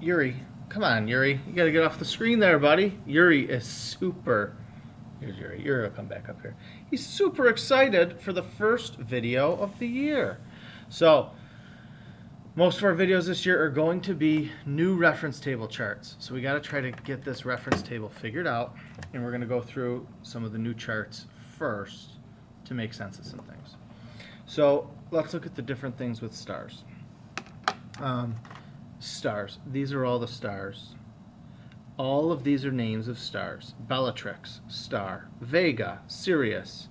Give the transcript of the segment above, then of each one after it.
Eury, come on, Eury. You gotta get off the screen there, buddy. Eury is super. Here's Eury. Eury will come back up here. He's super excited for the first video of the year. So, most of our videos this year are going to be new reference table charts. So we gotta try to get this reference table figured out, and we're gonna go through some of the new charts first to make sense of some things. So let's look at the different things with stars. Stars. These are all the stars. All of these are names of stars. Bellatrix, star. Vega, Sirius,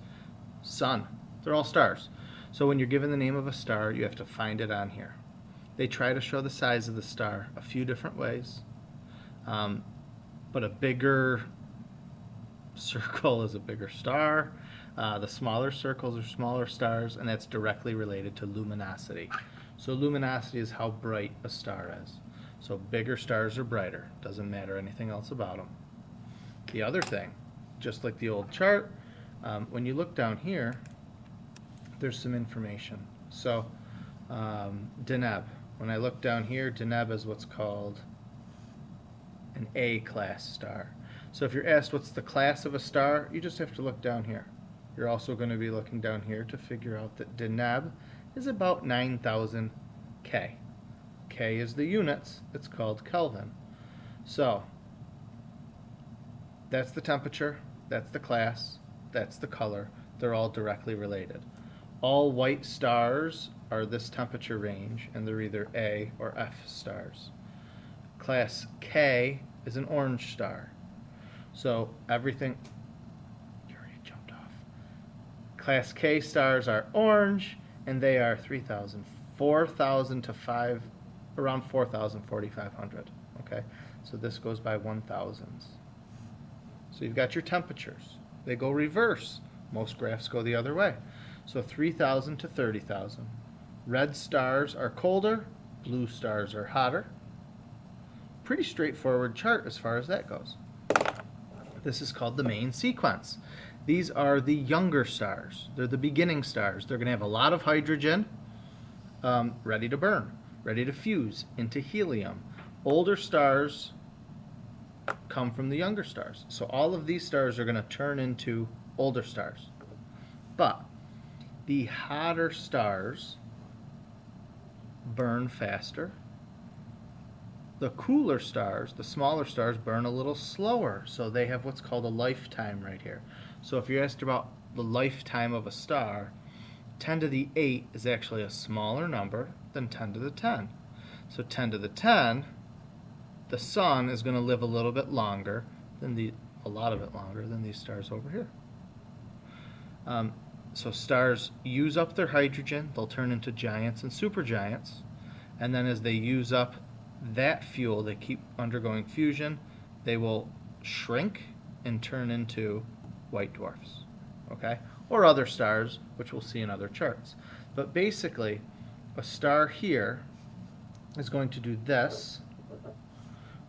sun. They're all stars. So when you're given the name of a star, you have to find it on here. They try to show the size of the star a few different ways, but a bigger circle is a bigger star. The smaller circles are smaller stars, and that's directly related to luminosity. So luminosity is how bright a star is. So bigger stars are brighter. Doesn't matter anything else about them. The other thing, just like the old chart, when you look down here, there's some information. So Deneb. When I look down here, Deneb is what's called an A class star. So if you're asked what's the class of a star, you just have to look down here. You're also going to be looking down here to figure out that Deneb is about 9,000 K. K is the units. It's called Kelvin. So that's the temperature, that's the class, that's the color. They're all directly related. All white stars are this temperature range, and they're either A or F stars. Class K is an orange star. So everything, you already jumped off. Class K stars are orange, and they are 3,000, 4,000 to 5, around 4,000, 4,500. Okay, so this goes by 1,000s. So you've got your temperatures. They go reverse. Most graphs go the other way. So 3,000 to 30,000. Red stars are colder, blue stars are hotter. Pretty straightforward chart as far as that goes. This is called the main sequence. These are the younger stars. They're the beginning stars. They're going to have a lot of hydrogen, ready to burn, ready to fuse into helium. Older stars come from the younger stars. So all of these stars are going to turn into older stars. But the hotter stars burn faster. The cooler stars, the smaller stars, burn a little slower. So they have what's called a lifetime right here. So if you're asked about the lifetime of a star, 10 to the 8 is actually a smaller number than 10 to the 10. So 10 to the 10, the sun is going to live a little bit longer than a lot of it longer than these stars over here. So stars use up their hydrogen, they'll turn into giants and supergiants, and then as they use up that fuel, they keep undergoing fusion, they will shrink and turn into white dwarfs, okay? Or other stars, which we'll see in other charts. But basically, a star here is going to do this.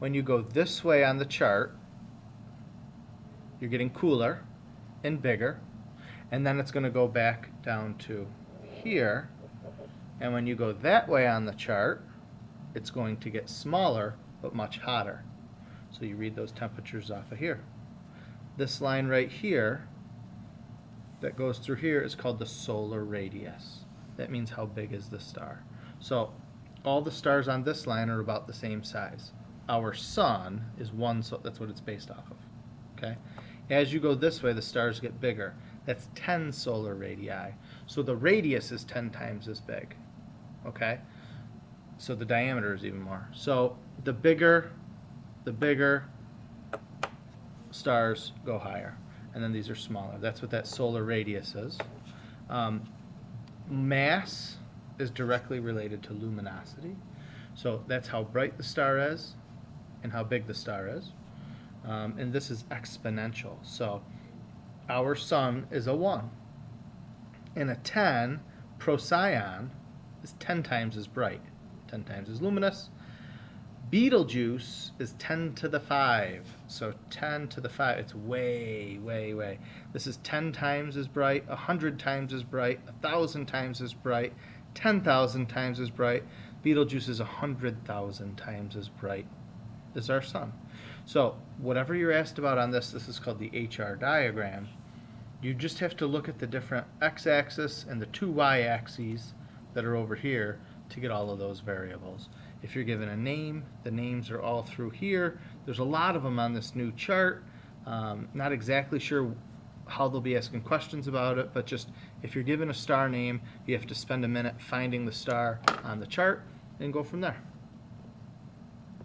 When you go this way on the chart, you're getting cooler and bigger, and then it's going to go back down to here, and when you go that way on the chart, it's going to get smaller but much hotter. So you read those temperatures off of here. This line right here that goes through here is called the solar radius. That means how big is the star. So all the stars on this line are about the same size. Our sun is one, so that's what it's based off of. Okay? As you go this way, the stars get bigger. That's 10 solar radii. So the radius is 10 times as big. Okay? So the diameter is even more. So the bigger stars go higher. And then these are smaller. That's what that solar radius is. Mass is directly related to luminosity. So that's how bright the star is and how big the star is. And this is exponential. So our sun is a 1. And a 10, Procyon, is 10 times as bright, 10 times as luminous. Betelgeuse is 10 to the 5. So 10 to the 5, it's way, way, way. This is 10 times as bright, 100 times as bright, 1,000 times as bright, 10,000 times as bright. Betelgeuse is 100,000 times as bright as our sun. So whatever you're asked about on this is called the HR diagram. You just have to look at the different x-axis and the two y-axes that are over here to get all of those variables. If you're given a name, the names are all through here. There's a lot of them on this new chart. Not exactly sure how they'll be asking questions about it, but just if you're given a star name, you have to spend a minute finding the star on the chart and go from there.